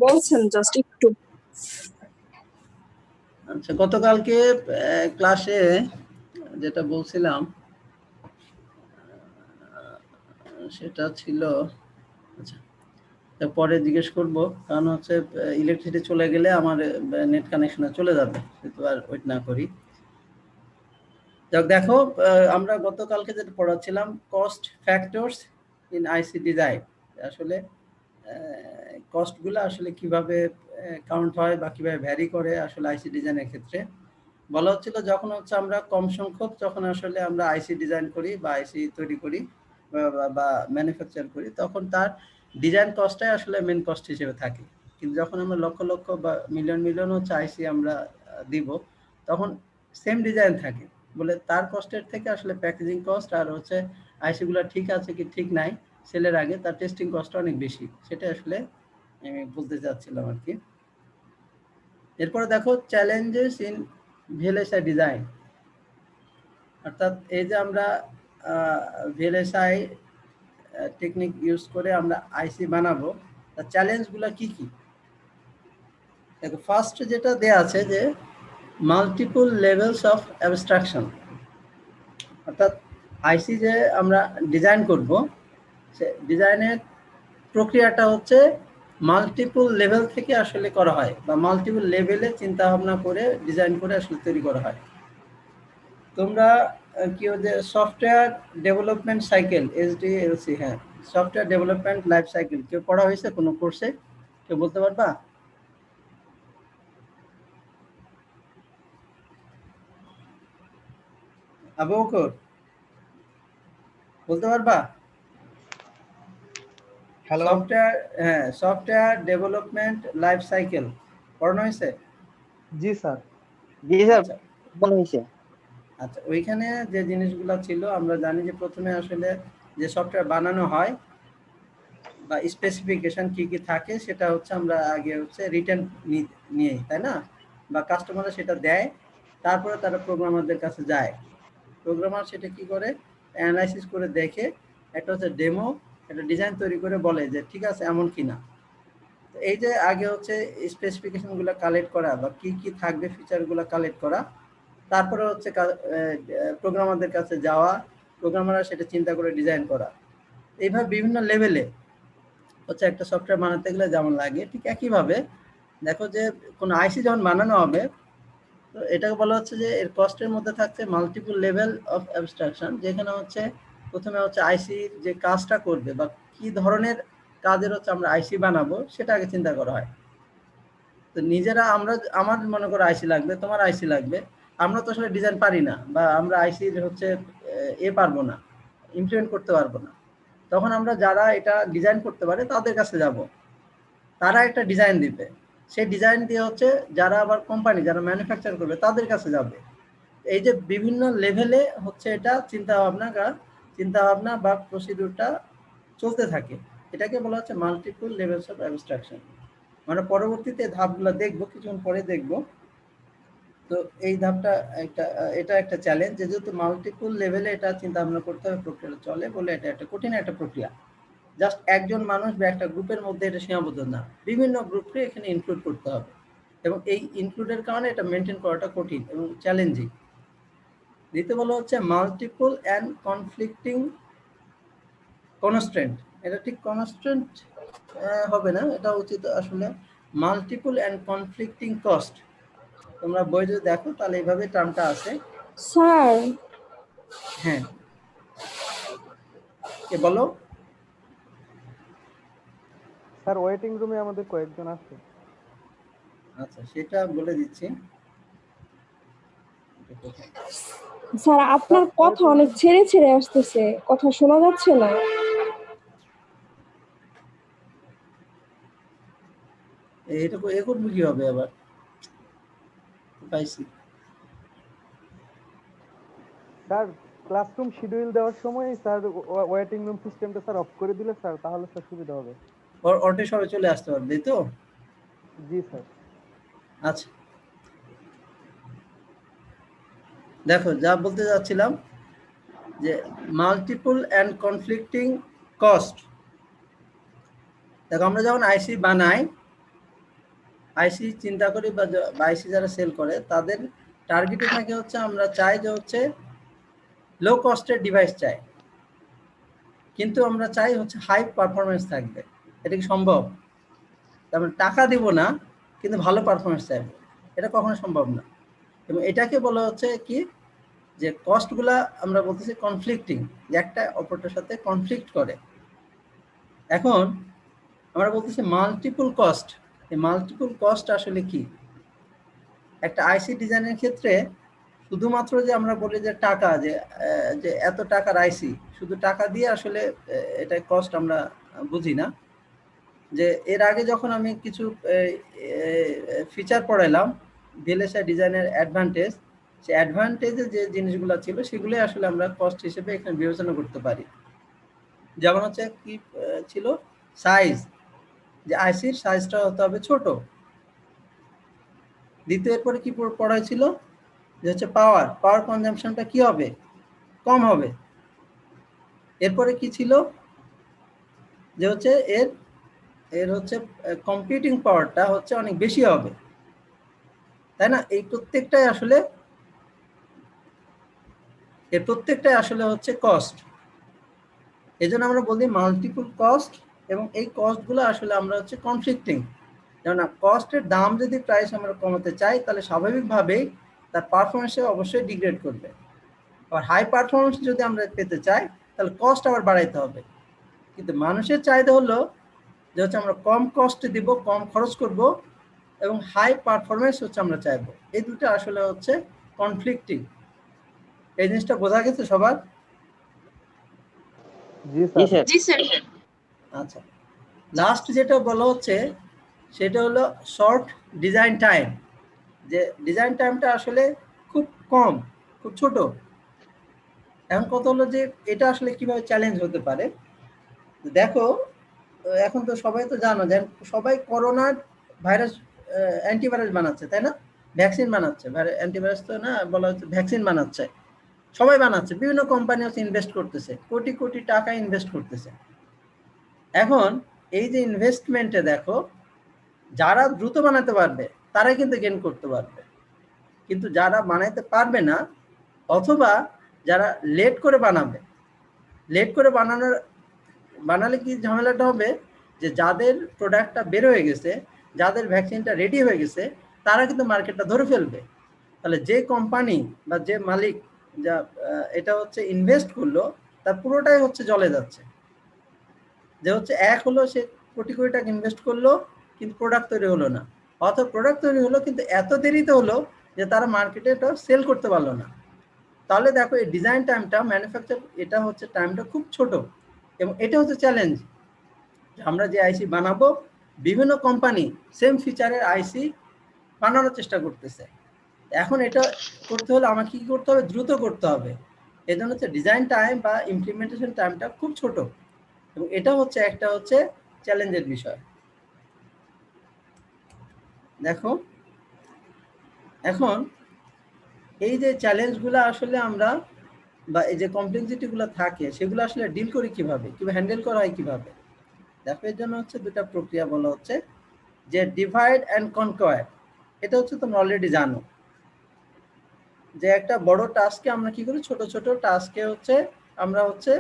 বলছেন জাস্ট একটু। আচ্ছা, গতকালকে ক্লাসে যেটা বলছিলাম সেটা ছিল, আচ্ছা পরে জিজ্ঞেস করব, কারণ হচ্ছে ইলেকট্রিসিটি চলে গেলে আমার নেট কানেকশনে চলে যাবে, সেটা আর ওয়েট না করি। দেখো, আমরা গতকালকে যেটা পড়াচ্ছিলাম cost factors in IC design, আসলে কস্টগুলো আসলে কিভাবে কাউন্ট হয় বা কিভাবে ভ্যারি করে আসলে আইসি ডিজাইনের ক্ষেত্রে। বলা হচ্ছিল যখন হচ্ছে আমরা কম সংখ্যক, যখন আসলে আমরা আইসি ডিজাইন করি বা আইসি তৈরি করি বা ম্যানুফ্যাকচার করি, তখন তার ডিজাইন কস্টটাই আসলে মেন কস্ট হিসেবে থাকে। কিন্তু যখন আমরা লক্ষ লক্ষ বা মিলিয়ন মিলিয়ন হচ্ছে আইসি আমরা দিব, তখন সেম ডিজাইন থাকে বলে তার কস্টের থেকে আসলে প্যাকেজিং কস্ট আর হচ্ছে আইসিগুলো ঠিক আছে কি ঠিক নাই সেলের আগে তার টেস্টিং কস্ট অনেক বেশি। সেটা আসলে আমি বলতে চাচ্ছিলাম আর কি। এরপরে দেখো চ্যালেঞ্জেস ইন ভিএলএসআই ডিজাইন, অর্থাৎ এই যে আমরা ভিএলএসআই টেকনিক ইউজ করে আমরা আইসি বানাবো, তার চ্যালেঞ্জগুলো কি কি। দেখো ফার্স্ট যেটা দেয়া আছে যে মাল্টিপল লেভেলস অফ অ্যাবস্ট্রাকশন, অর্থাৎ আইসি যে আমরা ডিজাইন করব, সে ডিজাইনের প্রক্রিয়াটা হচ্ছে মাল্টিপল লেভেল থেকে আসলে করা হয় বা মাল্টিপল লেভেলে চিন্তা ভাবনা করে ডিজাইন করে আসলে তৈরি করা হয়। তোমরা কি যে সফটওয়্যার ডেভেলপমেন্ট সাইকেল এসডিএলসি, হ্যাঁ সফটওয়্যার ডেভেলপমেন্ট লাইফ সাইকেল কেউ পড়া হয়েছে কোনো কোর্সে? কেউ বলতে পারবা? আবু বকর বলতে পারবা? হ্যালো, সফটওয়্যার, হ্যাঁ সফটওয়্যার ডেভেলপমেন্ট লাইফ সাইকেল পড়ানো হয়েছে? জি স্যার। জি স্যার, আচ্ছা বলা হয়েছে। আচ্ছা, ওইখানে যে জিনিসগুলো ছিল আমরা জানি যে প্রথমে আসলে যে সফটওয়্যার বানানো হয় বা স্পেসিফিকেশন কি কি থাকে সেটা হচ্ছে আমরা আগে হচ্ছে রিটার্ন নিয়ে, তাই না? বা কাস্টমাররা সেটা দেয়, তারপরে তারা প্রোগ্রামারদের কাছে যায়। প্রোগ্রামার সেটা কি করে অ্যানালাইসিস করে দেখে একটা হচ্ছে ডেমো, একটা ডিজাইন তৈরি করে বলে যে ঠিক আছে এমন কি না। তো এই যে আগে হচ্ছে স্পেসিফিকেশনগুলো কালেক্ট করা বা কি কি থাকবে ফিচারগুলো কালেক্ট করা, তারপরে হচ্ছে প্রোগ্রামারদের কাছে যাওয়া, প্রোগ্রামাররা সেটা চিন্তা করে ডিজাইন করা। এইভাবে বিভিন্ন লেভেলে হচ্ছে একটা সফটওয়্যার বানাতে গেলে যেমন লাগে, ঠিক একইভাবে দেখো যে কোনো আইসি যখন বানানো হবে, তো এটাকে বলা হচ্ছে যে এর কস্টের মধ্যে থাকছে মাল্টিপল লেভেল অফ অ্যাবস্ট্রাকশন, যেখানে হচ্ছে প্রথমে হচ্ছে আইসির যে কাজটা করবে বা কি ধরনের কাজের হচ্ছে আমরা আইসি বানাবো সেটা আগে চিন্তা করা হয়। তো নিজেরা আমরা, আমার মনে করো আইসি লাগবে, তোমার আইসি লাগবে, আমরা তো আসলে ডিজাইন পারি না বা আমরা আইসি হচ্ছে পারবো না, ইমপ্লিমেন্ট করতে পারবো না। তখন আমরা যারা এটা ডিজাইন করতে পারে তাদের কাছে যাব, তারা একটা ডিজাইন দিবে, সেই ডিজাইন দিয়ে হচ্ছে যারা আবার কোম্পানি যারা ম্যানুফ্যাকচার করবে তাদের কাছে যাবে। এই যে বিভিন্ন লেভেলে হচ্ছে এটা চিন্তা ভাবনা বা প্রসিডিউরটা চলতে থাকে, এটাকে বলা হচ্ছে মাল্টিপল লেভেলস অফ অ্যাবস্ট্রাকশন। আমরা পরবর্তীতে ধাপগুলো দেখবো, কিছুক্ষণ পরে দেখবো। তো এই ধাপটা একটা, এটা একটা চ্যালেঞ্জ যেহেতু মাল্টিপল লেভেলে এটা চিন্তা ভাবনা করতে হবে, প্রক্রিয়া চলে বলে এটা একটা কঠিন একটা প্রক্রিয়া। জাস্ট একজন মানুষ বা একটা গ্রুপের মধ্যে এটা সীমাবদ্ধ না, বিভিন্ন গ্রুপকে এখানে ইনক্লুড করতে হবে এবং এই ইনক্লুডের কারণে এটা মেনটেন করাটা কঠিন এবং চ্যালেঞ্জিং। দ্বিতীয় বলা হচ্ছে মাল্টিপল অ্যান্ড কনফ্লিক্টিং কনস্ট্রেন্ট, এটা ঠিক কনস্ট্রেন্ট হবে না, এটা উচিত আসলে মাল্টিপল অ্যান্ড কনফ্লিক্টিং কস্ট। তোমরা বই যদি দেখো তাহলে এইভাবে টার্মটা আছে। স্যার হ্যাঁ, কে বলো? স্যার ওয়েটিং রুমে আমাদের কয়েকজন আছে। আচ্ছা, সেটা বলে দিচ্ছি। স্যার আপনার কথা অনেক ছেড়ে ছেড়ে আসতেছে, কথা শোনা যাচ্ছে না। এটা এ করবো কি হবে আবার, পাইছি। স্যার ক্লাসরুম শিডিউল দেওয়ার সময় স্যার ওয়েটিং রুম সিস্টেমটা স্যার অফ করে দিলে স্যার তাহলে স্যার সুবিধা হবে। অটো সবাই চলে আসতে পারবে তো? জি স্যার। আচ্ছা, দেখো যা বলতে যাচ্ছিলাম যে মাল্টিপল অ্যান্ড কনফ্লিক্টিং কস্ট। দেখো আমরা যখন আইসি বানাই আইসি চিন্তা করি বা আইসি যারা সেল করে তাদের টার্গেটে থাকে হচ্ছে আমরা চাই যে হচ্ছে লো কস্টের ডিভাইস চাই, কিন্তু আমরা চাই হচ্ছে হাই পারফরমেন্স থাকবে। এটা কি সম্ভব? তারপরে টাকা দিব না কিন্তু ভালো পারফরমেন্স চাইবো, এটা কখনো সম্ভব না। এবং এটাকে বলা হচ্ছে কি যে কস্টগুলা আমরা বলতেছি কনফ্লিক্টিং, যে একটা অপরটার সাথে কনফ্লিক্ট করে। এখন আমরা বলতেছি মাল্টিপল কস্ট। এই মাল্টিপল কস্ট আসলে কি? একটা আইসি ডিজাইনের ক্ষেত্রে শুধুমাত্র যে আমরা বলি যে টাকা, যে এত টাকার আইসি, শুধু টাকা দিয়ে আসলে এটা কস্ট আমরা বুঝি না। যে এর আগে যখন আমি কিছু ফিচার পড়াইলাম ভিএলএসআই ডিজাইনের অ্যাডভান্টেজ, সেই অ্যাডভান্টেজে যে জিনিসগুলো ছিল সেগুলো আসলে আমরা কস্ট হিসেবে এখানে বিবেচনা করতে পারি। যেমন হচ্ছে কি ছিল সাইজ, যে আইসির সাইজটা হতে হবে ছোট। দ্বিতীয় এরপরে কি পড়াই ছিল যে হচ্ছে পাওয়ার কনজাম্পশনটা কি হবে, কম হবে। এরপরে কি ছিল যে হচ্ছে এর হচ্ছে কম্পিউটিং পাওয়ারটা হচ্ছে অনেক বেশি হবে, তাই না? এই প্রত্যেকটাই আসলে হচ্ছে কস্ট। এই জন্য আমরা বলি মাল্টিপল কস্ট, এবং এই কস্টগুলো আসলে আমরা হচ্ছে কনফ্লিক্টিং। যেমন কস্টের দাম যদি প্রাইস আমরা কমাতে চাই তাহলে স্বাভাবিকভাবেই তার পারফরমেন্সে অবশ্যই ডিগ্রেড করবে। আবার হাই পারফরমেন্স যদি আমরা পেতে চাই তাহলে কস্ট আবার বাড়াইতে হবে। কিন্তু মানুষের চাহিদা হলো যে হচ্ছে আমরা কম কস্টে দিব, কম খরচ করব, এবং হাই পারফরমেন্স হচ্ছে আমরা চাইবো। এই দুটো আসলে হচ্ছে কনফ্লিক্টিং। এই জিনিসটা বোঝা গেছে সবার? জি জি স্যার। স্যার। আচ্ছা, লাস্ট যেটা বলা হচ্ছে সেটা হলো শর্ট ডিজাইন টাইম। যে ডিজাইন টাইমটা আসলে খুব কম, খুব ছোট। এখন কথা হলো যে এটা আসলে কিভাবে চ্যালেঞ্জ হতে পারে। দেখো, এখন তো সবাই তো জানো যে সবাই করোনার ভাইরাস অ্যান্টিভাইরাস বানাচ্ছে, তাই না? ভ্যাকসিন বানাচ্ছে, অ্যান্টিভাইরাস তো না বলা হচ্ছে, ভ্যাকসিন বানাচ্ছে, সবাই বানাচ্ছে। বিভিন্ন কোম্পানি হচ্ছে ইনভেস্ট করতেছে, কোটি কোটি টাকা ইনভেস্ট করতেছে। এখন এই যে ইনভেস্টমেন্টে দেখো, যারা দ্রুত বানাতে পারবে তারাই কিন্তু গেইন করতে পারবে, কিন্তু যারা বানাইতে পারবে না অথবা যারা লেট করে বানালে কি ঝামেলাটা হবে যে যাদের প্রোডাক্টটা বের হয়ে গেছে, যাদের ভ্যাকসিনটা রেডি হয়ে গেছে, তারা কিন্তু মার্কেটটা ধরে ফেলবে। তাহলে যে কোম্পানি বা যে মালিক যা এটা হচ্ছে ইনভেস্ট করলো তার পুরোটাই হচ্ছে জলে যাচ্ছে। যে হচ্ছে এক হলো সে কোটি কোটি টাকা ইনভেস্ট করলো কিন্তু প্রোডাক্ট তৈরি হলো না, অথবা প্রোডাক্ট তৈরি হলো কিন্তু এত দেরিতে হলো যে তারা মার্কেটে এটা সেল করতে পারলো না। তাহলে দেখো এই ডিজাইন টাইমটা, ম্যানুফ্যাকচার এটা হচ্ছে টাইমটা খুব ছোট। এবং এটা হচ্ছে চ্যালেঞ্জ, আমরা যে আইসি বানাবো, বিভিন্ন কোম্পানি সেম ফিচারের আইসি বানানোর চেষ্টা করতেছে। এখন এটা করতে হলে আমাকে কি করতে হবে? দ্রুত করতে হবে। এই জন্য হচ্ছে ডিজাইন টাইম বা ইমপ্লিমেন্টেশন টাইমটা খুব ছোট, এবং এটা হচ্ছে একটা হচ্ছে চ্যালেঞ্জের বিষয়। দেখো, এখন এই যে চ্যালেঞ্জগুলো আসলে আমরা বা এই যে কমপ্লেক্সিটিগুলো থাকে সেগুলো আসলে ডিল করি কিভাবে হ্যান্ডেল করা হয় কিভাবে। দেখো, এর জন্য হচ্ছে দুটা প্রক্রিয়া বলা হচ্ছে, যে ডিভাইড অ্যান্ড কনকোয়ার। এটা হচ্ছে তোমরা অলরেডি জানো, যে একটা বড় টাস্ককে আমরা কি করি, ছোট ছোট টাস্কে হচ্ছে আমরা হচ্ছে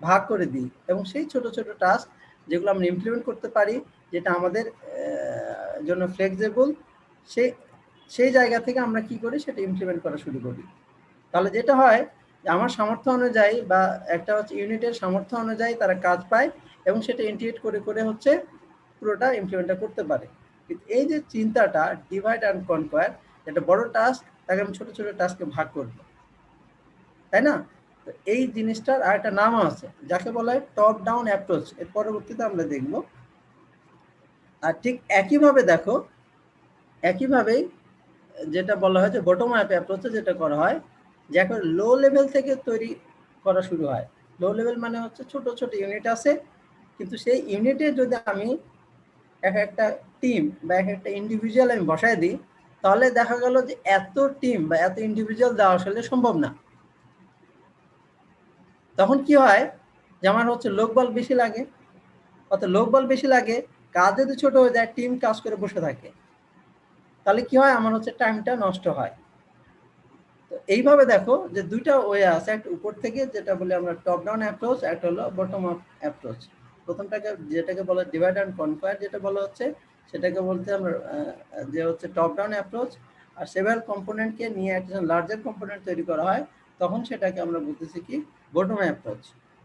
ভাগ করে দিই, এবং সেই ছোট ছোট টাস্ক যেগুলো আমরা ইমপ্লিমেন্ট করতে পারি, যেটা আমাদের জন্য ফ্লেক্সিবল, সেই জায়গা থেকে আমরা কি করি, সেটা ইমপ্লিমেন্ট করা শুরু করি। তাহলে যেটা হয় যে আমার সামর্থ্য অনুযায়ী বা একটা হচ্ছে ইউনিটের সামর্থ্য অনুযায়ী তারা কাজ পায়, এবং সেটা ইন্টিগ্রেট করে করে হচ্ছে পুরোটা ইমপ্লিমেন্টটা করতে পারে। কিন্তু এই যে চিন্তাটা ডিভাইড অ্যান্ড কনকোয়ার, একটা বড় টাস্ক তাকে আমি ছোট ছোট টাস্কে ভাগ করবো, তাই না? তো এই জিনিসটার আর একটা নাম আছে যাকে বলা হয় টপ ডাউন অ্যাপ্রোচ, এর পরবর্তীতে আমরা দেখব। আর ঠিক একইভাবে দেখো, একইভাবেই যেটা বলা হয় যে বটম আপ অ্যাপ্রোচে যেটা করা হয়, যে এখন লো লেভেল থেকে তৈরি করা শুরু হয়। লো লেভেল মানে হচ্ছে ছোট ছোট ইউনিট আছে, কিন্তু সেই ইউনিটে যদি আমি এক একটা টিম বা এক একটা ইন্ডিভিজুয়াল আমি বসায় দিই, তাহলে দেখা গেল যে এত টিম বা এত ইন্ডিভিজুয়াল দেওয়া আসলে সম্ভব না। তখন কি হয় যে আমার হচ্ছে লোকবল বেশি লাগে, অত লোকবল বেশি লাগে, কাজ যদি ছোট হয়ে যায় টিম কাজ করে বসে থাকে। তাহলে কি হয়, আমার হচ্ছে টাইমটা নষ্ট হয়। তো এইভাবে দেখো যে দুইটা ওয়ে আছে, একটা উপর থেকে যেটা বলি আমরা টপ ডাউন অ্যাপ্রোচ, একটা হলো বটম আপ অ্যাপ্রোচ। প্রথমটাকে যেটাকে বলে ডিভাইড অ্যান্ড কনকোয়ার যেটা বলা হচ্ছে, সেটাকে বলতে আমরা যে হচ্ছে টপ ডাউন অ্যাপ্রোচ। আর সেভারাল কম্পোনেন্টকে নিয়ে একটা লার্জার কম্পোনেন্ট তৈরি করা হয়, তখন সেটাকে আমরা বলতেছি কি বটম অ্যাপ্রোচ।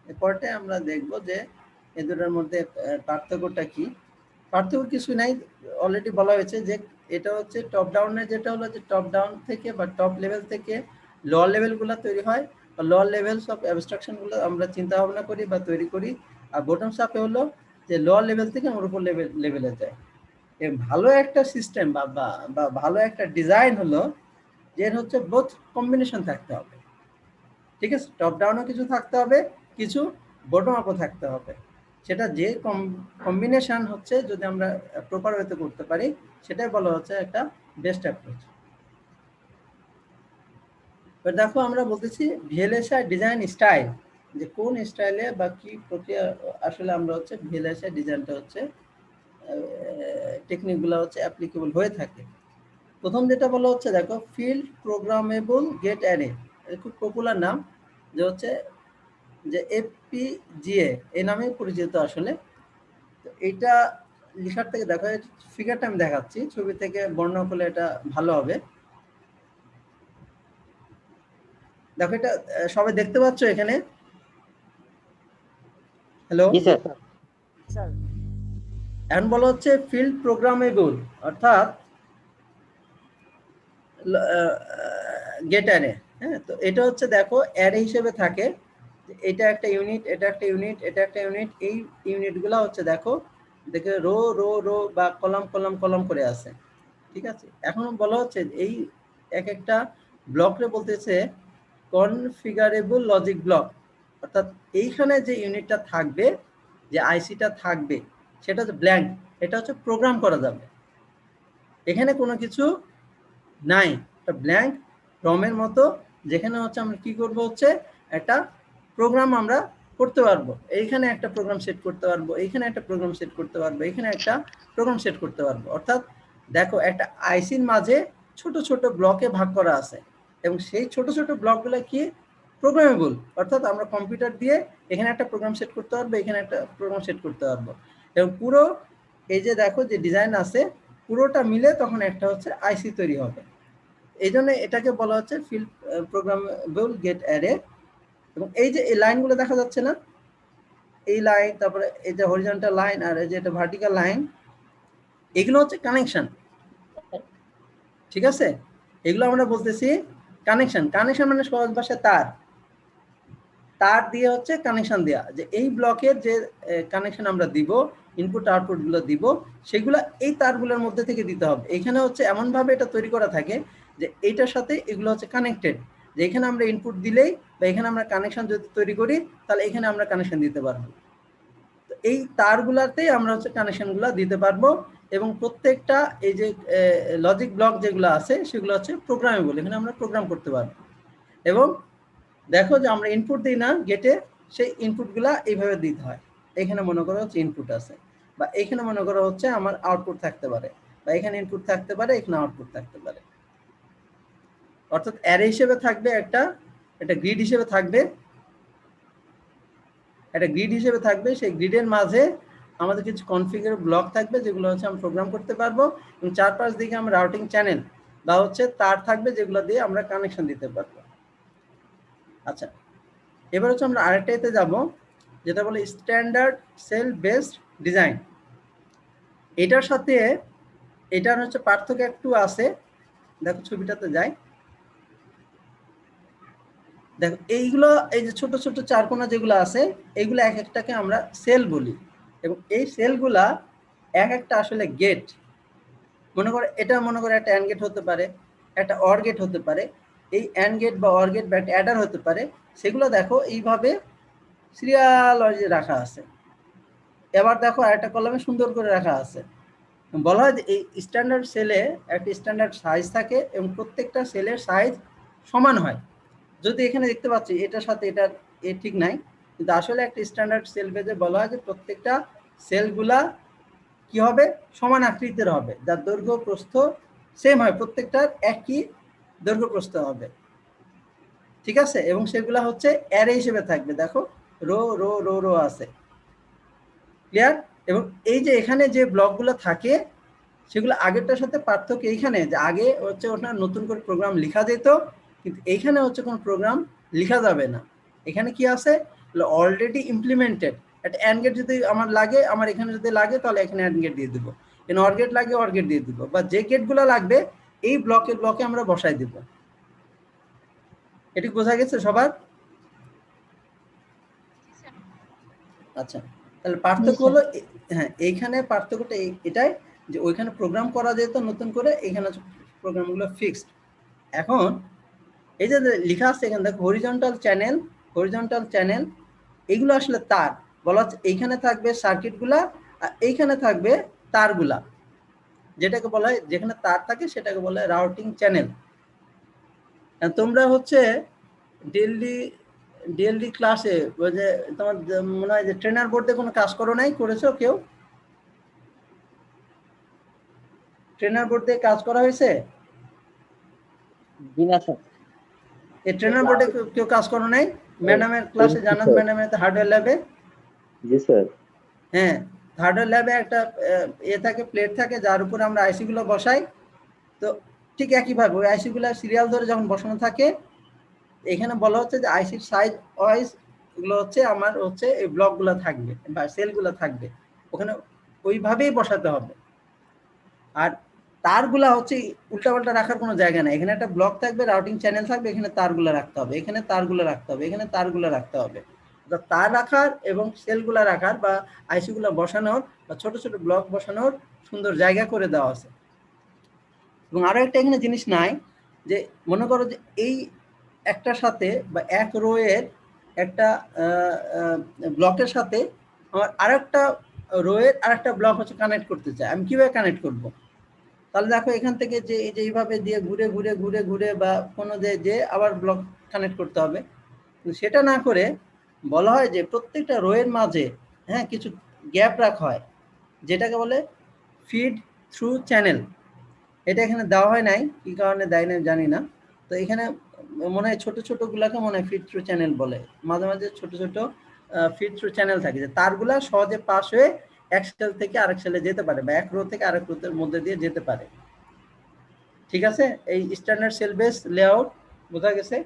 এরপরতে আমরা দেখব যে এই দুটোর মধ্যে পার্থক্যটা কি। পার্থক্য কিছু নাই, অলরেডি বলা হয়েছে যে এটা হচ্ছে টপ ডাউনের, যেটা হলো যে টপ ডাউন থেকে বা টপ লেভেল থেকে লোয়ার লেভেলগুলো তৈরি হয়, বা লোয়ার লেভেলস অফ অ্যাবস্ট্রাকশনগুলো আমরা চিন্তা ভাবনা করি বা তৈরি করি। আর বটম আপে হলো যে লোয়ার লেভেল থেকে আমরা উপর লেভেলে যায়। ভালো একটা সিস্টেম বা বা ভালো একটা ডিজাইন হলো যে হচ্ছে বোথ কম্বিনেশন থাকতে হবে, ঠিক আছে? টপ ডাউনও কিছু থাকতে হবে, কিছু বটম আপও থাকতে হবে। সেটা যে কম্বিনেশন হচ্ছে যদি আমরা প্রপার ওয়েতে করতে পারি, সেটাই বলা হচ্ছে একটা বেস্ট অ্যাপ্রোচ। এবার দেখো আমরা বলতেছি ভিএলএসআই ডিজাইন স্টাইল, যে কোন স্টাইলে বা কি প্রক্রিয়া আসলে আমরা হচ্ছে ভিএলএসআই ডিজাইনটা হচ্ছে টেকনিকগুলো হচ্ছে অ্যাপ্লিকেবল হয়ে থাকে। প্রথম যেটা বলা হচ্ছে দেখো ফিল্ড প্রোগ্রামেবল গেট অ্যারে, খুব পপুলার নাম, যে হচ্ছে যে এফপিজিএ এই নামে পরিচিত আসলে। তো এইটা লেখার থেকে দেখো, ফিগারটা আমি দেখাচ্ছি, ছবি থেকে বর্ণনা করলে এটা ভালো হবে। দেখো এটা সবাই দেখতে পাচ্ছ এখানে? হ্যালো, জি স্যার। এখন বলা হচ্ছে ফিল্ড প্রোগ্রামেবল, অর্থাৎ গেট অ্যারে। হ্যাঁ, তো এটা হচ্ছে দেখো অ্যারে হিসেবে থাকে, এটা একটা ইউনিট, এটা একটা ইউনিট, এটা একটা ইউনিট। এই ইউনিটগুলো হচ্ছে দেখো দেখে রো রো রো বা কলাম কলাম কলাম করে আছে, ঠিক আছে? এখন বলা হচ্ছে এই এক একটা ব্লকরে বলতেছে কনফিগারেবল লজিক ব্লক, অর্থাৎ এইখানে যে ইউনিটটা থাকবে, যে আইসিটা থাকবে, সেটা হচ্ছে ব্ল্যাঙ্ক, এটা হচ্ছে প্রোগ্রাম করা যাবে, এখানে কোনো কিছু নাই, একটা ব্ল্যাঙ্ক রমের মতো, যেখানে হচ্ছে আমরা কি করব হচ্ছে একটা প্রোগ্রাম আমরা করতে পারবো। এইখানে একটা প্রোগ্রাম সেট করতে পারবো, এইখানে একটা প্রোগ্রাম সেট করতে পারবো, এখানে একটা প্রোগ্রাম সেট করতে পারবো। অর্থাৎ দেখো একটা আইসির মাঝে ছোট ছোট ব্লকে ভাগ করা আছে, এবং সেই ছোট ছোট ব্লকগুলো কি প্রোগ্রামেবল, অর্থাৎ আমরা কম্পিউটার দিয়ে এখানে একটা প্রোগ্রাম সেট করতে পারবো, এখানে একটা প্রোগ্রাম সেট করতে পারবো, এবং পুরো এই যে দেখো যে ডিজাইন আছে পুরোটা মিলে তখন একটা হচ্ছে আইসি তৈরি হবে। এই জন্য এটাকে বলা হচ্ছে ফিল্ড প্রোগ্রামেবল গেট অ্যারে। এবং এই যে এই লাইনগুলো দেখা যাচ্ছে না, এই লাইন, তারপরে এই যে হরিজন্টাল লাইন আর এই যে এটা ভার্টিক্যাল লাইন, এগুলো হচ্ছে কানেকশন, ঠিক আছে? এগুলো আমরা বলতেছি কানেকশন। কানেকশন মানে সহজ ভাষায় তার, তার দিয়ে হচ্ছে কানেকশন দেওয়া, যে এই ব্লকের যে কানেকশন আমরা দিব, ইনপুট আউটপুট গুলো দিব, সেগুলো এই তারগুলোর মধ্যে থেকে দিতে হবে। এখানে হচ্ছে এমন ভাবে এটা তৈরি করা থাকে যে এইটার সাথে এগুলো হচ্ছে কানেক্টেড, যে এখানে আমরা ইনপুট দিলেই বা এখানে আমরা কানেকশন যদি তৈরি করি, তাহলে এখানে আমরা কানেকশন দিতে পারবো। তো এই তারগুলাতেই আমরা হচ্ছে কানেকশনগুলো দিতে পারবো, এবং প্রত্যেকটা এই যে লজিক ব্লক যেগুলো আছে সেগুলো হচ্ছে প্রোগ্রামেবল, এখানে আমরা প্রোগ্রাম করতে পারবো। এবং দেখো যে আমরা ইনপুট দিই না গেটে, সেই ইনপুটগুলা এইভাবে দিতে হয়। এখানে মনে করো হচ্ছে ইনপুট আছে, বা এখানে মনে করো হচ্ছে আমার আউটপুট থাকতে পারে, বা এখানে ইনপুট থাকতে পারে, এখানে আউটপুট থাকতে পারে। অর্থাৎ অ্যারে হিসেবে থাকবে একটা, এটা গ্রিড হিসেবে থাকবে, একটা গ্রিড হিসেবে থাকবে। সেই গ্রিডের মাঝে আমাদের কিছু কনফিগার ব্লক থাকবে, যেগুলো হচ্ছে আমরা প্রোগ্রাম করতে পারবো, এবং চারপাশ দিকে আমরা রাউটিং চ্যানেল বা হচ্ছে তার থাকবে, যেগুলো দিয়ে আমরা কানেকশন দিতে পারবো। আচ্ছা, এবার হচ্ছে আমরা আরেকটাতে যাব, যেটা বলে স্ট্যান্ডার্ড সেল বেসড ডিজাইন। এটার সাথে এটার হচ্ছে পার্থক্য একটু আছে, দেখো ছবিটাতে যাই। দেখো এইগুলো, এই যে ছোট ছোট চারকোনা যেগুলো আছে, এইগুলো এক একটাকে আমরা সেল বলি, এবং এই সেলগুলা এক একটা আসলে গেট। মনে করো এটা, মনে করো একটা অ্যান্ড গেট হতে পারে, একটা অর গেট হতে পারে, এই অ্যান্ড গেট বা অর গেট বা একটা অ্যাডার হতে পারে। সেগুলো দেখো এইভাবে সিরিয়াল ওয়াইজে রাখা আছে। এবার দেখো আরেকটা কলামে সুন্দর করে রাখা আছে। বলা হয় যে এই স্ট্যান্ডার্ড সেলে একটা স্ট্যান্ডার্ড সাইজ থাকে, এবং প্রত্যেকটা সেলের সাইজ সমান হয়। যদি এখানে দেখতে পাচ্ছি এটার সাথে এটার ঠিক নাই, কিন্তু আসলে একটা স্ট্যান্ডার্ড সেল বেজে বলা হয় যে প্রত্যেকটা সেলগুলা কি হবে, সমান আকৃতির হবে, যার দৈর্ঘ্য প্রস্থ সেম হয়, প্রত্যেকটার একই দৈর্ঘ্য প্রস্থ হবে, ঠিক আছে? এবং সেগুলা হচ্ছে অ্যারে হিসেবে থাকবে, দেখো রো রো রো রো আছে, ক্লিয়ার? এবং এই যে এখানে যে ব্লকগুলো থাকে সেগুলো আগেরটার সাথে পার্থক্য এইখানে যে আগে হচ্ছে ওটা নতুন করে প্রোগ্রাম লেখা যেত, কিন্তু এইখানে হচ্ছে কোনো প্রোগ্রাম লেখা যাবে না। এখানে কি আছে, অলরেডি ইমপ্লিমেন্টেড একটা অ্যান্ড গেট যদি আমার লাগে, আমার এখানে যদি লাগে তাহলে এখানে অ্যান্ড গেট দিয়ে দিব, এখানে অর গেট লাগে অর গেট দিয়ে দিব, বা যে গেটগুলো লাগবে এই ব্লকে ব্লকে আমরা বসাই দিব। এটি বোঝা গেছে সবার? আচ্ছা, তাহলে পার্থক্য হলো হ্যাঁ, এইখানে পার্থক্যটা এটাই যে ওইখানে প্রোগ্রাম করা যেত নতুন করে, এখানে প্রোগ্রামগুলো ফিক্সড। এখন এই যে লেখা আছে এখানে দেখো হরিজন্টাল চ্যানেল, হরিজন্টাল চ্যানেল এগুলো আসলে তার বলা হচ্ছে, এইখানে থাকবে সার্কিটগুলা আর এইখানে থাকবে তারগুলা, যেটাকে বলা হয় যেখানে তার থাকে সেটাকে বলা হয় রাউটিং চ্যানেল। তোমরা হচ্ছে ডেইলি ডেইলি ক্লাসে ওই যে তোমার মনে হয় যে ট্রেনার বোর্ডে কোনো কাজ করো নাই, করেছো কেউ? ট্রেনার বোর্ড দিয়ে কাজ করা হয়েছে? জি না স্যার। এই ট্রেনার বোর্ডে কেউ কাজ করো নাই? ম্যাডামের ক্লাসে, জানাত ম্যাডামের হার্ডওয়্যার ল্যাবে? জি স্যার। হ্যাঁ, হার্ডওয়্যার ল্যাবে একটা থাকে, প্লেট থাকে, যার উপর আমরা আইসি গুলো বসাই। তো ঠিক একইভাবে ওই আইসি গুলো সিরিয়াল ধরে যখন বসানো থাকে, এখানে বলা হচ্ছে যে আইসির সাইজ ওয়াইজ এগুলো হচ্ছে আমার হচ্ছে এই ব্লকগুলো থাকবে বা সেলগুলো থাকবে, ওখানে ওইভাবেই বসাতে হবে। আর তারগুলা হচ্ছে উল্টাপাল্টা রাখার কোনো জায়গা নাই, এখানে একটা ব্লক থাকবে, রাউটিং চ্যানেল থাকবে, এখানে তারগুলো রাখতে হবে, এখানে তারগুলো রাখতে হবে, এখানে তারগুলো রাখতে হবে। তার রাখার এবং সেলগুলা রাখার বা আইসিগুলো বসানোর বা ছোট ছোট ব্লক বসানোর সুন্দর জায়গা করে দেওয়া আছে। এবং আরো একটা এখানে জিনিস নাই যে মনে করো যে এই একটার সাথে বা এক রো এর একটা ব্লকের সাথে আমার আরেকটা রো এর আরেকটা ব্লক হচ্ছে কানেক্ট করতে চাই, আমি কিভাবে কানেক্ট করব? তাহলে দেখো এখান থেকে যে এই যে এইভাবে দিয়ে ঘুরে ঘুরে ঘুরে ঘুরে বা কোনো যে আবার ব্লক কানেক্ট করতে হবে, কিন্তু সেটা না করে বলা হয় যে প্রত্যেকটা রো এর মাঝে হ্যাঁ কিছু গ্যাপ রাখা হয়, যেটাকে বলে ফিড থ্রু চ্যানেল। এটা এখানে দেওয়া হয় নাই, কি কারণে দেয় না জানি না। তো এখানে মনে হয় ছোট ছোট গুলাকে মনে হয় ফিড থ্রু চ্যানেল বলে, মাঝে মাঝে ছোট ছোট ফিড থ্রু চ্যানেল থাকে যে তারগুলা সহজে পাস হয়ে এক সেল থেকে আরেক সেলে যেতে পারে বা এক রো থেকে আরেক রোর মধ্যে দিয়ে যেতে পারে। ঠিক আছে, এই স্ট্যান্ডার্ড সেল বেস লেআউট বোঝা গেছে?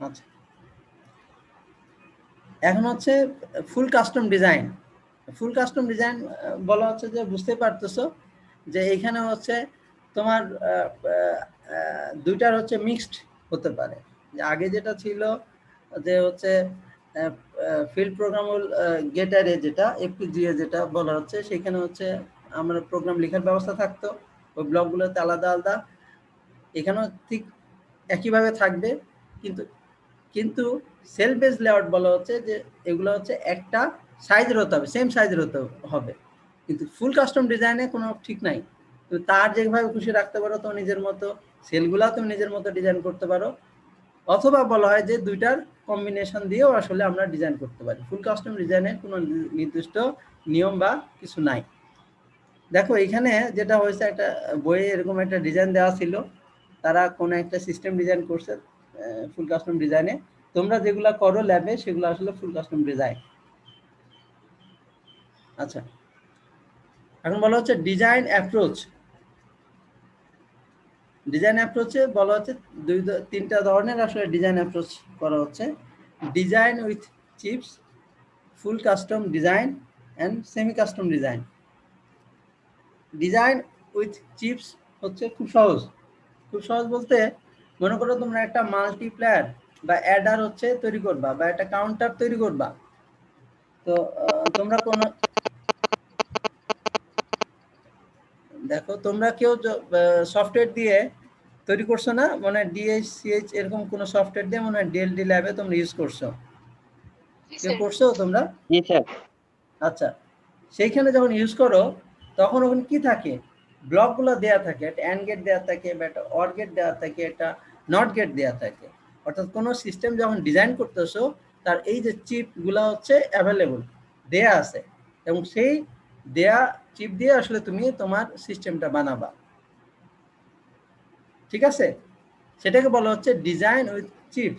আচ্ছা, এখন হচ্ছে ফুল কাস্টম ডিজাইন। ফুল কাস্টম ডিজাইন বলা হচ্ছে যে বুঝতে পারতেছো যে এখানে হচ্ছে তোমার দুইটার হচ্ছে মিক্সড হতে পারে। যে আগে যেটা ছিল যে হচ্ছে ফিল্ড প্রোগ্রামেবল গেট অ্যারে, যেটা এফপিজিএ যেটা বলা হচ্ছে, সেখানে হচ্ছে আমরা প্রোগ্রাম লেখার ব্যবস্থা থাকতো, ওই ব্লকগুলোতে আলাদা আলাদা, এখানেও ঠিক একইভাবে থাকবে। কিন্তু কিন্তু সেল বেস লেআউট বলা হচ্ছে যে এগুলো হচ্ছে একটা সাইজের হতে হবে, সেম সাইজের হতে হবে। কিন্তু ফুল কাস্টম ডিজাইনে কোনো ঠিক নাই, তুমি তার যেভাবে খুশি রাখতে পারো তো নিজের মতো, সেলগুলা তুমি নিজের মতো ডিজাইন করতে পারো, অথবা বলা হয় যে দুইটার কম্বিনেশন দিয়েও আসলে আমরা ডিজাইন করতে পারি। ফুল কাস্টম ডিজাইনের কোনো নির্দিষ্ট নিয়ম বা কিছু নাই। দেখো এখানে যেটা হয়েছে, একটা বইয়ে এরকম একটা ডিজাইন দেওয়া ছিল, তারা কোনো একটা সিস্টেম ডিজাইন করছে ফুল কাস্টম ডিজাইনে, তোমরা যেগুলা করো ল্যাবে সেগুলো আসলে ফুল কাস্টম ডিজাইন। আচ্ছা, এখন বলা হচ্ছে ডিজাইন অ্যাপ্রোচ। ডিজাইন অ্যাপ্রোচে বলা হচ্ছে তিনটা ধরনের আসলে ডিজাইন অ্যাপ্রোচ করা হচ্ছে: design with chips, full custom design and semi custom design. Design with chips হচ্ছে খুব সহজ। খুব সহজ বলতে মনে করো তোমরা একটা মাল্টিপ্লায়ার বা অ্যাডার হচ্ছে তৈরি করবা বা একটা কাউন্টার তৈরি করবা। তো তোমরা কোন দেখো তোমরা কেউ সফটওয়্যার দিয়ে তৈরি করছো না, মানে ডিএসসিএইচ এরকম কোন সফটওয়্যার দিয়ে মনে হয় ডিএলডি ল্যাবে তোমরা ইউজ করছো, কেউ করছো তোমরা? জি স্যার। আচ্ছা, সেইখানে যখন ইউজ করো তখন ওখানে কি থাকে, ব্লকগুলো দেয়া থাকে, একটা অ্যান্ড গেট দেওয়া থাকে বা একটা অর গেট দেওয়া থাকে, একটা নট গেট দেওয়া থাকে। অর্থাৎ কোনো সিস্টেম যখন ডিজাইন করতেছো তার এই যে চিপগুলো হচ্ছে অ্যাভেলেবল দেয়া আছে, এবং সেই দেয়া চিপ দিয়ে আসলে তুমি তোমার সিস্টেমটা বানাবা, ঠিক আছে? সেটাকে বলা হচ্ছে ডিজাইন উইথ চিপ।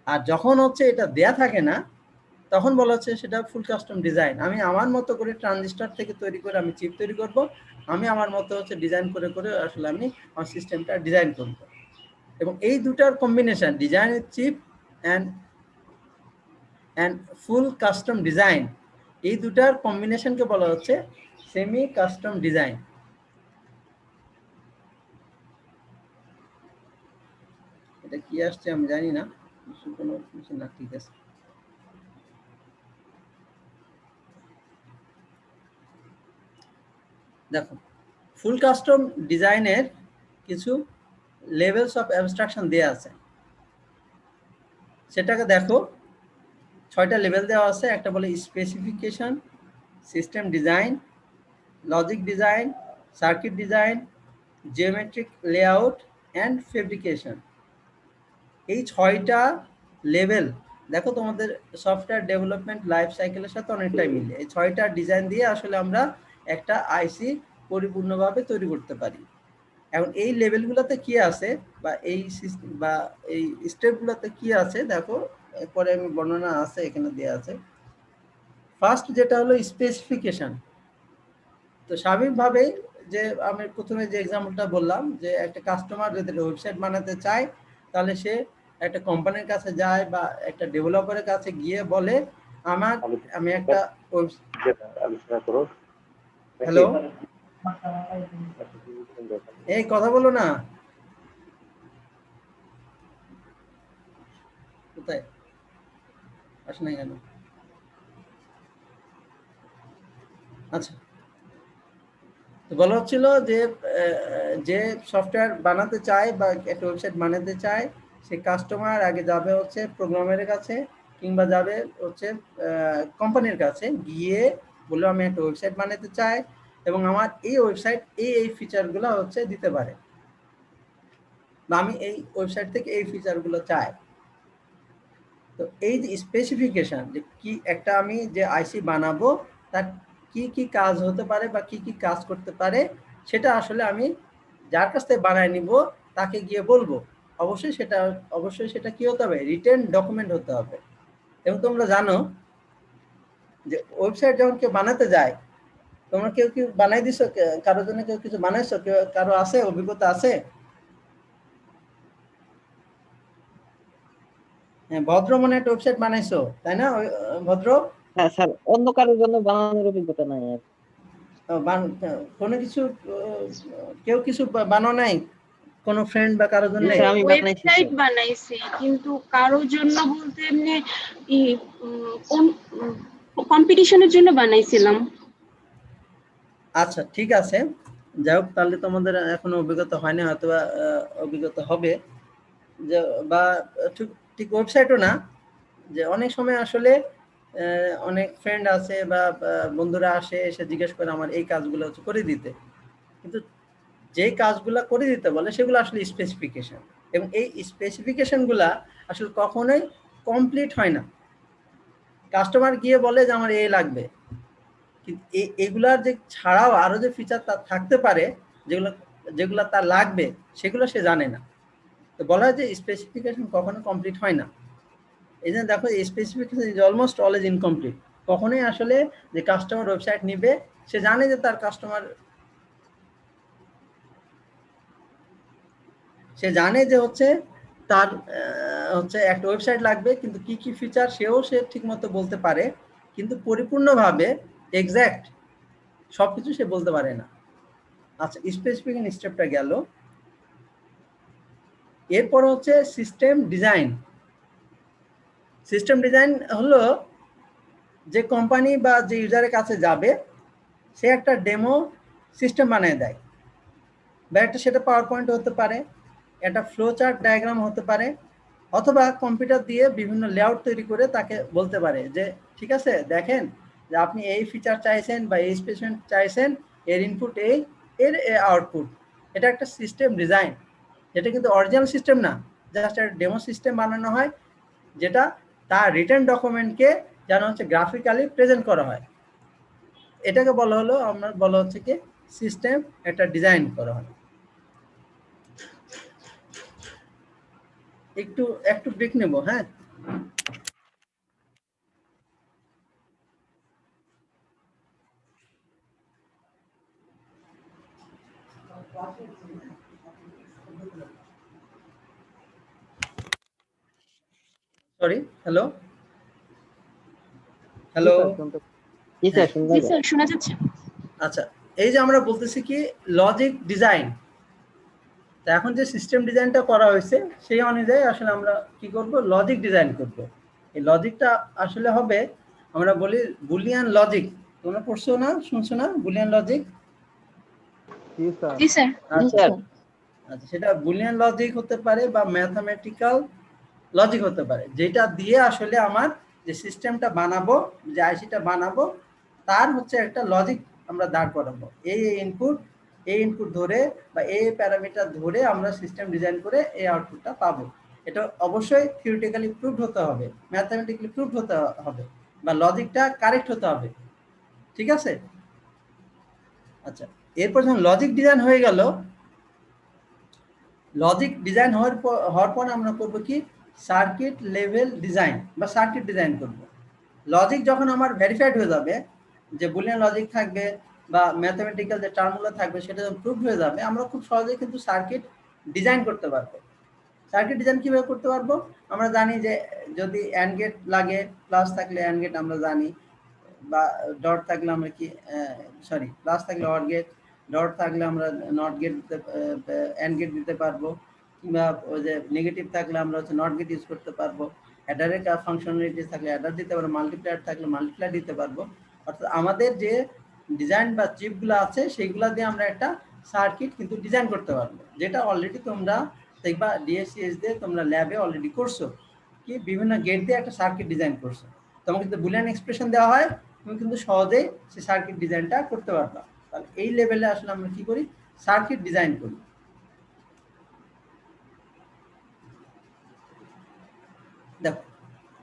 আর যখন হচ্ছে এটা দেয়া থাকে না, তখন বলা হচ্ছে সেটা ফুল কাস্টম ডিজাইন। আমি আমার মতো করে ট্রানজিস্টর থেকে তৈরি করে আমি চিপ তৈরি করব, আমি আমার মতো হচ্ছে ডিজাইন করে করে আসলে আমি আমার সিস্টেমটা ডিজাইন করব। এবং এই দুটার combination, design with chip and and full custom design, এই দুটার কম্বিনেশনকে বলা হচ্ছে সেমি কাস্টম ডিজাইন। এটা কি আসছে আমি জানি না, কোনো কিছু না, ঠিক আছে। দেখো, ফুল কাস্টম ডিজাইনের কিছু লেভেলস অফ অ্যাবস্ট্রাকশন দেওয়া আছে, সেটাকে দেখো 6টা লেভেল দেওয়া আছে। একটা বলে specification, system design, logic design, circuit design, geometric layout and fabrication. এই 6টা লেভেল দেখো তোমাদের সফটওয়্যার ডেভেলপমেন্ট লাইফ সাইকেলের সাথে অনেকটাই মিলে। এই 6টা ডিজাইন দিয়ে আসলে আমরা একটা আইসি পরিপূর্ণভাবে তৈরি করতে পারি। এখন এই লেভেলগুলোতে কি আছে বা এই বা এই স্টেপগুলোতে কি আছে দেখো, এরপরে আমি বর্ণনা আছে এখানে দেওয়া আছে। ফার্স্ট যেটা হলো স্পেসিফিকেশন। তো স্বাভাবিকভাবেই যে আমি প্রথমে যে এক্সাম্পলটা বললাম যে একটা কাস্টমার যদি ওয়েবসাইট বানাতে চায়, তাহলে সে একটা কোম্পানির কাছে যায় বা একটা ডেভেলপারের কাছে গিয়ে বলে আমি একটা আলোচনা করো। হ্যালো, এই কথা বলো না, কোথায় আসে না কেন? আচ্ছা, তো বলা হচ্ছিল যে যে সফটওয়্যার বানাতে চায় বা একটা ওয়েবসাইট বানাতে চায়, সে কাস্টমার আগে যাবে হচ্ছে প্রোগ্রামারের কাছে কিংবা যাবে হচ্ছে কোম্পানির কাছে, গিয়ে বললো আমি একটা ওয়েবসাইট বানাতে চাই এবং আমার এই ওয়েবসাইট এই ফিচারগুলো হচ্ছে দিতে পারে, বা আমি এই ওয়েবসাইট থেকে এই ফিচারগুলো চাই। তো এই যে স্পেসিফিকেশন, যে কি একটা আমি যে আইসি বানাবো তার কি কি কাজ হতে পারে বা কি কি কাজ করতে পারে, সেটা আসলে আমি যার কাছ থেকে বানায় নিব তাকে গিয়ে বলবো। অবশ্যই সেটা কি হতে হবে, রিটেন ডকুমেন্ট হতে হবে। এবং তোমরা জানো যে ওয়েবসাইট যখন কেউ বানাতে যায়, তোমরা কেউ কি বানাই দিছো, কারোর জন্য কেউ কিছু বানাইছো, কেউ কারো আছে অভিজ্ঞতা আছে? হ্যাঁ, ভদ্র মনে একটা ওয়েবসাইট বানাইছো তাই না ভদ্র? হ্যাঁ স্যার, অন্য কারোর জন্য বানানোর অভিজ্ঞতা নাই আর। কোনো কিছু কেউ কিছু বানানো নাই কোনো ফ্রেন্ড বা কারোর জন্য? স্যার, আমি বানাইছি ওয়েবসাইট স্যার। বানাইছি কিন্তু কারোর জন্য বলতে এমনি কম্পিটিশনের জন্য বানাইছিলাম। আচ্ছা, ঠিক আছে, যাই হোক, তাহলে তোমাদের এখনো অভিজ্ঞতা হয়নি, হয়তো অভিজ্ঞতা হবে। যে বা ঠিক ঠিক ওয়েবসাইটও না, যে অনেক সময় আসলে অনেক ফ্রেন্ড আছে বা বন্ধুরা আসে, এসে জিজ্ঞেস করে আমার এই কাজগুলো হচ্ছে করে দিতে, কিন্তু যে কাজগুলো করে দিতে বলে সেগুলো আসলে স্পেসিফিকেশন, এবং এই স্পেসিফিকেশনগুলা আসলে কখনোই কমপ্লিট হয় না। কাস্টমার গিয়ে বলে যে আমার এই লাগবে, কিন্তু এগুলার যে ছাড়াও আরো যে ফিচার তার থাকতে পারে, যেগুলো তার লাগবে, সেগুলো সে জানে না। তো বলা হয় যে স্পেসিফিকেশন কখনো কমপ্লিট হয় না। এই জন্য দেখো, specification is almost always incomplete. কখনোই আসলে যে কাস্টমার ওয়েবসাইট নিবে, সে জানে যে তার কাস্টমার, সে জানে যে হচ্ছে তার হচ্ছে একটা ওয়েবসাইট লাগবে, কিন্তু কি কি ফিচার সে ঠিক মতো বলতে পারে, কিন্তু পরিপূর্ণভাবে এক্স্যাক্ট সবকিছু সে বলতে পারে না। আচ্ছা, স্পেসিফিকেশন স্টেপটা গেল। এরপর হচ্ছে সিস্টেম ডিজাইন। সিস্টেম ডিজাইন হলো যে কোম্পানি বা যে ইউজারের কাছে যাবে, সে একটা ডেমো সিস্টেম বানিয়ে দেয়, বা একটা সেটা পাওয়ার পয়েন্ট হতে পারে, একটা ফ্লো চার্ট ডায়াগ্রাম হতে পারে, অথবা কম্পিউটার দিয়ে বিভিন্ন লেআউট তৈরি করে তাকে বলতে পারে যে ঠিক আছে, দেখেন যে আপনি এই ফিচার চাইছেন বা এই স্পেসিফিকেশন চাইছেন, এর ইনপুট এই, এর আউটপুট। এটা একটা সিস্টেম ডিজাইন, যেটা কিন্তু অরিজিনাল সিস্টেম না, জাস্ট একটা ডেমো সিস্টেম বানানো হয়, যেটা তার রিটার্ন ডকুমেন্টকে যেন হচ্ছে গ্রাফিক্যালি প্রেজেন্ট করা হয়। এটাকে বলা হলো, আমরা বলা হচ্ছে কি সিস্টেম একটা ডিজাইন করা হয়। একটু একটু ব্রেক নেব, হ্যাঁ। সরি, হ্যালো জি হ্যালো। স্যার শুনতে জি হ্যাঁ, স্যার শোনা জি যায়। স্যার শোনা যাচ্ছে। আচ্ছা, এই যে আমরা বলতেছি কি লজিক ডিজাইন, তো এখন যে সিস্টেম ডিজাইনটা করা হয়েছে সেই অনুযায়ী আসলে আমরা কি করব, লজিক ডিজাইন করব। এই লজিকটা আসলে হবে, আমরা বলি বুলিয়ান লজিক। তোমরা পড়ছো না, শুনছো না বুলিয়ান লজিক? জি স্যার জি স্যার। জি আচ্ছা স্যার। আচ্ছা, সেটা বুলিয়ান লজিক হতে পারে বা ম্যাথমেটিক্যাল লজিক হতে পারে, যেটা দিয়ে আসলে আমার যে সিস্টেমটা বানাবো, যে আইসিটা বানাবো, তার হচ্ছে একটা লজিক আমরা দাঁড় করাবো। এই ইনপুট ধরে বা এই প্যারামিটার ধরে আমরা সিস্টেম ডিজাইন করে এই আউটপুটটা পাবো। এটা অবশ্যই থিওরিটিক্যালি প্রুভড হতে হবে, ম্যাথমেটিক্যালি প্রুভড হতে হবে, বা লজিকটা কারেক্ট হতে হবে। ঠিক আছে? আচ্ছা, এরপর যখন লজিক ডিজাইন হয়ে গেল, লজিক ডিজাইন হওয়ার পর আমরা করব কি সার্কিট লেভেল ডিজাইন বা সার্কিট ডিজাইন করব। লজিক যখন আমার ভেরিফাইড হয়ে যাবে, যে বুলিয়ান লজিক থাকবে বা ম্যাথমেটিক্যাল যে টার্মগুলো থাকবে সেটা যখন প্রুভ হয়ে যাবে, আমরা খুব সহজেই কিন্তু সার্কিট ডিজাইন করতে পারবো। সার্কিট ডিজাইন কিভাবে করতে পারবো? আমরা জানি যে যদি অ্যান্ড গেট লাগে, প্লাস থাকলে অ্যান্ড গেট আমরা জানি, বা ডট থাকলে আমরা কি সরি প্লাস থাকলে অর গেট, ডট থাকলে আমরা নট গেট দিতে, অ্যান্ড গেট দিতে পারবো, কিংবা ওই যে নেগেটিভ থাকলে আমরা হচ্ছে নট গেট ইউজ করতে পারবো, অ্যাডারের ফাংশনালিটি থাকলে অ্যাডার দিতে পারবো, মাল্টিপ্লায়ার থাকলে মাল্টিপ্লায়ার দিতে পারবো। অর্থাৎ আমাদের যে ডিজাইন বা চিপগুলো আছে সেইগুলো দিয়ে আমরা একটা সার্কিট কিন্তু ডিজাইন করতে পারবো, যেটা অলরেডি তোমরা দেখবা ডিএসসিএস দিয়ে তোমরা ল্যাবে অলরেডি করছো, কি বিভিন্ন গেট দিয়ে একটা সার্কিট ডিজাইন করছো। তোমাকে যদি বুলিয়ান এক্সপ্রেশন দেওয়া হয়, তুমি কিন্তু সহজেই সেই সার্কিট ডিজাইনটা করতে পারবা। তাহলে এই লেভেলে আসলে আমরা কি করি, সার্কিট ডিজাইন করি। দেখো,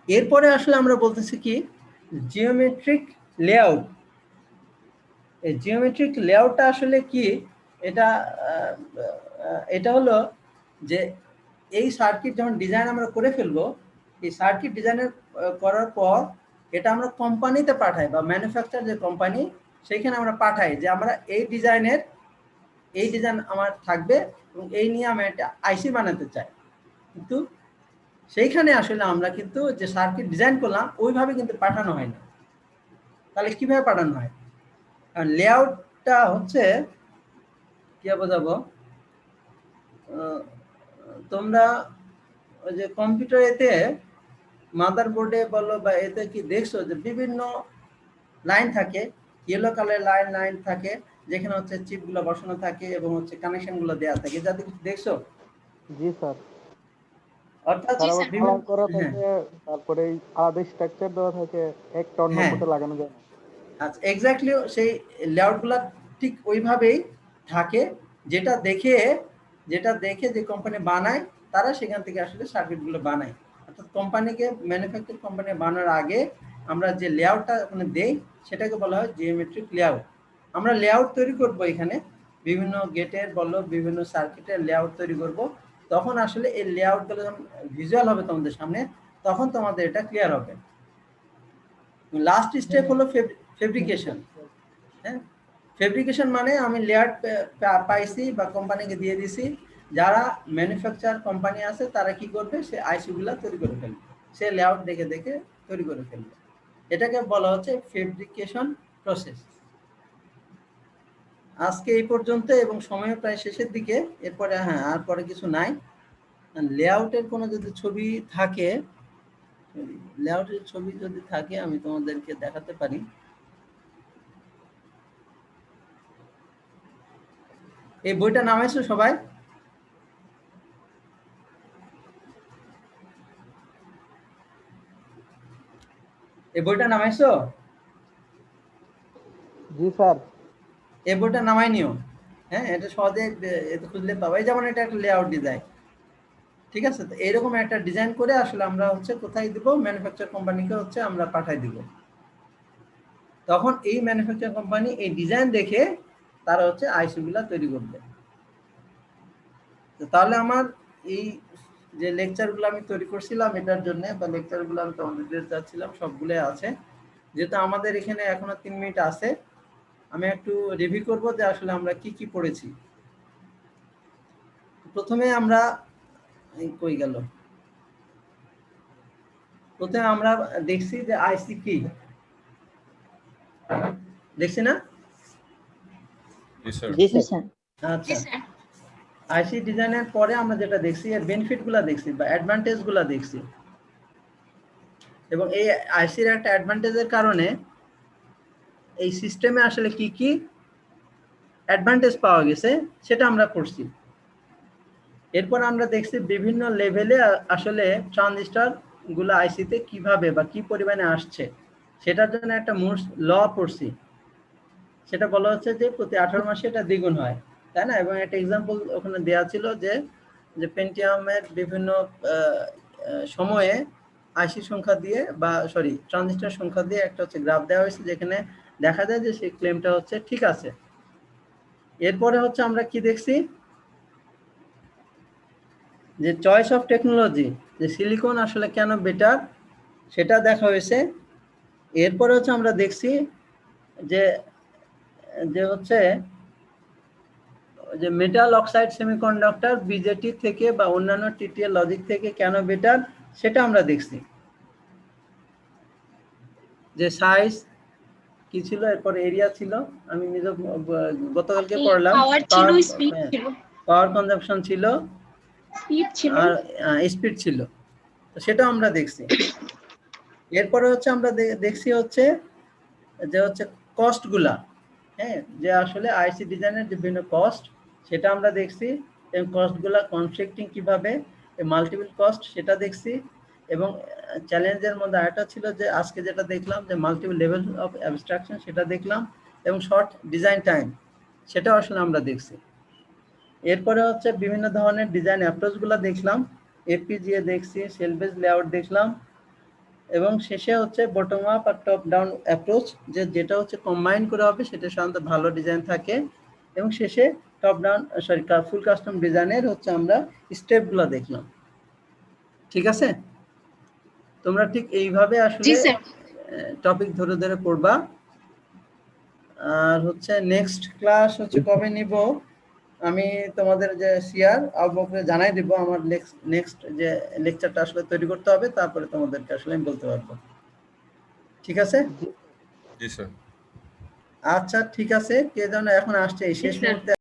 এরপরে আসলে আমরা বলতেছি কি জিওমেট্রিক লেআউট। এই জিওমেট্রিক লেআউটটা আসলে কি, এটা এটা হলো যে এই সার্কিট যখন ডিজাইন আমরা করে ফেলবো, এই সার্কিট ডিজাইনের করার পর এটা আমরা কোম্পানিতে পাঠাই, বা ম্যানুফ্যাকচার যে কোম্পানি সেইখানে আমরা পাঠাই যে আমরা এই ডিজাইন আমার থাকবে এবং এই নিয়ে আমি একটা আইসি বানাতে চাই। কিন্তু সেইখানে আসলে আমরা কিন্তু যে সার্কিট ডিজাইন করলাম ওইভাবে কিন্তু পাঠানো হয় না। তাহলে কিভাবে পাঠানো হয়? কারণ লেআউটটা হচ্ছে কি বোঝাবো, তোমরা ওই যে কম্পিউটার এতে মাদারবোর্ডে বলো বা এতে কি দেখছো যে বিভিন্ন লাইন থাকে, ইয়েলো কালার লাইন থাকে, যেখানে হচ্ছে চিপগুলো বসানো থাকে এবং হচ্ছে কানেকশনগুলো দেওয়া থাকে, যাতে কিছু দেখছো? জি স্যার অর্থাৎ স্যার আবার বিভিন্ন, কালার করা হ্যাঁ থাকে, তারপরে এই আলাদা স্ট্রাকচার দেওয়া থাকে, একটা অন্য হ্যাঁ, কোটে লাগানো যায় না। আচ্ছা এক্স্যাক্টলি সেই লেআউটগুলো ঠিক ওইভাবেই থাকে, যেটা দেখে যে কোম্পানি বানায় তারা সেখান থেকে আসলে সার্কিটগুলো বানায়। অর্থাৎ ম্যানুফ্যাকচার কোম্পানি বানানোর আগে আমরা যে লেআউটটা ওখানে দেই সেটাকে বলা হয় জিওমেট্রিক লেআউট। আমরা লেআউট তৈরি করব, এখানে বিভিন্ন গেটের বলো বিভিন্ন সার্কিটের লেআউট তৈরি করব। তখন আসলে এই লেআউটগুলো যখন ভিজুয়াল হবে তোমাদের সামনে, তখন তোমাদের এটা ক্লিয়ার হবে। লাস্ট স্টেপ হলো ফেব্রিকেশন। হ্যাঁ, ফেব্রিকেশন মানে আমি লেয়ার পাইছি বা কোম্পানিকে দিয়ে দিছি, যারা ম্যানুফ্যাকচার কোম্পানি আছে তারা কি করবে, সে আইসিগুলা তৈরি করে ফেলবে, সে লেআউট দেখে তৈরি করে ফেলবে। এটাকে বলা হচ্ছে ফেব্রিকেশন প্রসেস। আজকে এই পর্যন্ত, এবং সময় প্রায় শেষের দিকে। এরপরে হ্যাঁ, আর পরে কিছু নাই। লেআউটের কোনো যদি ছবি থাকে, আমি তোমাদেরকে দেখাতে পারি। এই বইটা নামাইছো সবাই? এই বইটা নামাইছো? জি স্যার এই বইটা নামাই নিও। হ্যাঁ, এটা সহজে এটা খুঁজলে পাবো। এই যেমন এটা একটা লেআউট ডিজাইন, ঠিক আছে? তো এইরকম একটা ডিজাইন করে আসলে আমরা হচ্ছে কোথায় দিব, ম্যানুফ্যাকচার কোম্পানিকে হচ্ছে আমরা পাঠাই দিব। তখন এই ম্যানুফ্যাকচারিং কোম্পানি এই ডিজাইন দেখে তারা হচ্ছে আইসি গুলা তৈরি করবে। তো তাহলে আমার এই যে লেকচারগুলো আমি তৈরি করছিলাম এটার জন্য, বা লেকচারগুলো আমি তোমাদের দিতে চাচ্ছিলাম সবগুলো আছে। যেহেতু আমাদের এখানে এখনো 3 মিনিট আছে, আমি একটু রিভিউ করব যে আসলে আমরা কি কি পড়েছি। প্রথমে আমরা কই গেল, প্রথমে আমরা দেখছি যে আইসি কি, দেখছি না? জি স্যার। আচ্ছা, আইসি ডিজাইনের পরে আমরা যেটা দেখছি এর বেনিফিট গুলা দেখছি বা অ্যাডভান্টেজ গুলা দেখছি, এবং এই আইসির একটা অ্যাডভান্টেজের কারণে এই সিস্টেমে আসলে কি কি অ্যাডভান্টেজ পাওয়া গেছে সেটা আমরা করছি। এরপর আমরা দেখছি বিভিন্ন লেভেলে আসলে ট্রানজিস্টর গুলো আইসিতে কিভাবে বা কি পরিমাণে আসছে সেটার জন্য একটা মোস্ট ল পড়ছি। সেটা বলা হচ্ছে যে প্রতি 18 মাসে এটা দ্বিগুণ হয়, তাই না? এবং একটা এক্সাম্পল ওখানে দেওয়া ছিল যে পেন্টিয়ামের বিভিন্ন সময়ে আইসি সংখ্যা দিয়ে বা ট্রানজিস্টর সংখ্যা দিয়ে একটা হচ্ছে গ্রাফ দেওয়া হয়েছে, যেখানে দেখা যায় যে সেই ক্লেমটা হচ্ছে ঠিক আছে। এরপরে হচ্ছে আমরা কি দেখছি, যে চয়েস অফ টেকনোলজি, যে সিলিকন আসলে কেন বেটার সেটা দেখা হয়েছে। এরপরে হচ্ছে আমরা দেখছি যে হচ্ছে যে মেটাল অক্সাইড সেমিকন্ডাক্টর বিজেটি থেকে বা অন্যান্য টিটিএল লজিক থেকে কেন বেটার সেটা আমরা দেখছি। যে সাইজ কি ছিল, এরপর এরিয়া ছিল, আমি নিজে গতকালকে পড়লাম, পাওয়ার ছিল, স্পিড ছিল, পাওয়ার কনজাম্পশন ছিল, স্পিড ছিল, আর স্পিড ছিল, তো সেটা আমরা দেখছি। এরপরে হচ্ছে আমরা দেখছি হচ্ছে যে হচ্ছে কস্ট গুলা, হ্যাঁ, যে আসলে আইসি ডিজাইনের যে বিভিন্ন কস্ট সেটা আমরা দেখছি, এবং কস্ট গুলা কনফ্লিক্টিং কিভাবে, মাল্টিপল কস্ট সেটা দেখছি। এবং চ্যালেঞ্জের মধ্যে আরেকটা ছিল যে আজকে যেটা দেখলাম যে মাল্টিপল লেভেল অফ অ্যাবস্ট্রাকশন সেটা দেখলাম, এবং শর্ট ডিজাইন টাইম সেটা আসলে আমরা দেখছি। এরপরে হচ্ছে বিভিন্ন ধরনের ডিজাইন অ্যাপ্রোচ গুলা দেখলাম, এফপিজিএ দেখছি, সেল বেস লেআউট দেখলাম, এবং শেষে হচ্ছে বটম আপ আর টপ ডাউন অ্যাপ্রোচ, যেটা হচ্ছে কম্বাইন করা হবে সেটা সাধারণত ভালো ডিজাইন থাকে। এবং শেষে টপ ডাউন ফুল কাস্টম ডিজাইনের হচ্ছে আমরা স্টেপগুলো দেখলাম। ঠিক আছে, তোমরা ঠিক এইভাবে আসলে টপিক ধরে ধরে পড়বা। আর হচ্ছে নেক্সট ক্লাস হচ্ছে কবে নিব আমি তোমাদের যে শেয়ার আবহাওয়া জানাই দিব। আমার নেক্সট যে লেকচারটা আসলে তৈরি করতে হবে, তারপরে তোমাদেরকে আসলে আমি বলতে পারবো। ঠিক আছে? জি স্যার। আচ্ছা ঠিক আছে, কে যেন এখন আসছে এই শেষ মুহূর্তে।